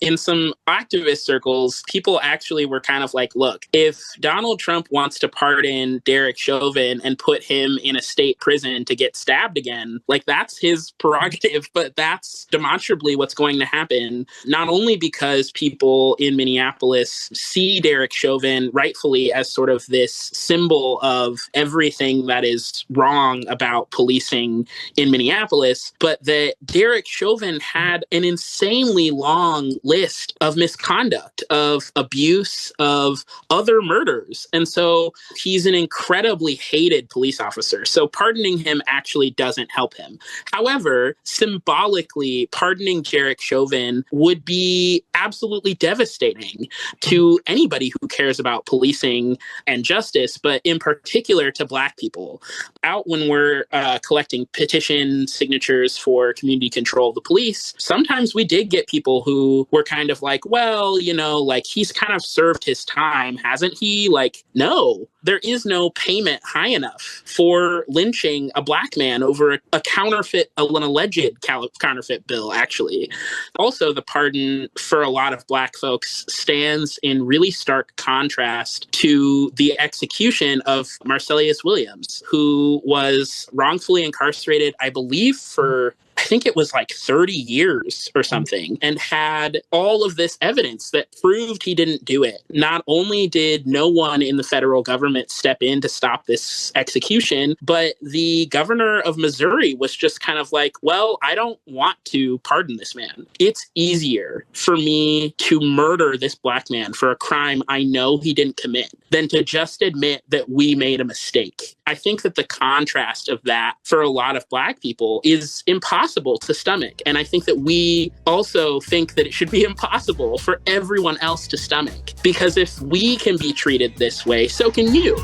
in some activist circles, people actually were kind of like, look, if Donald Trump wants to pardon Derek Chauvin and put him in a state prison to get stabbed again, like that's his prerogative, but that's demonstrably what's going to happen, not only because people in Minneapolis see Derek Chauvin rightfully as sort of this symbol of everything that is wrong about policing in Minneapolis, but that Derek Chauvin had an insanely long list of misconduct, of abuse, of other murders. And so he's an incredibly hated police officer. So pardoning him actually doesn't help him. However, symbolically, pardoning Derek Chauvin would be absolutely devastating to anybody who cares about policing and justice, but in particular to Black people. Out when we're collecting petition signatures for community control of the police, sometimes we did get people who were kind of like, well, you know, like he's kind of served his time, hasn't he? Like, no, there is no payment high enough for lynching a Black man over a counterfeit, an alleged counterfeit bill, actually. Also, the pardon for a lot of Black folks stands in really stark contrast to the execution of Marcellus Williams, who was wrongfully incarcerated, I believe, for I think it was like 30 years or something, and had all of this evidence that proved he didn't do it. Not only did no one in the federal government step in to stop this execution, but the governor of Missouri was just kind of like, well, I don't want to pardon this man. It's easier for me to murder this Black man for a crime I know he didn't commit than to just admit that we made a mistake. I think that the contrast of that for a lot of Black people is impossible to stomach. And I think that we also think that it should be impossible for everyone else to stomach. Because if we can be treated this way, so can you.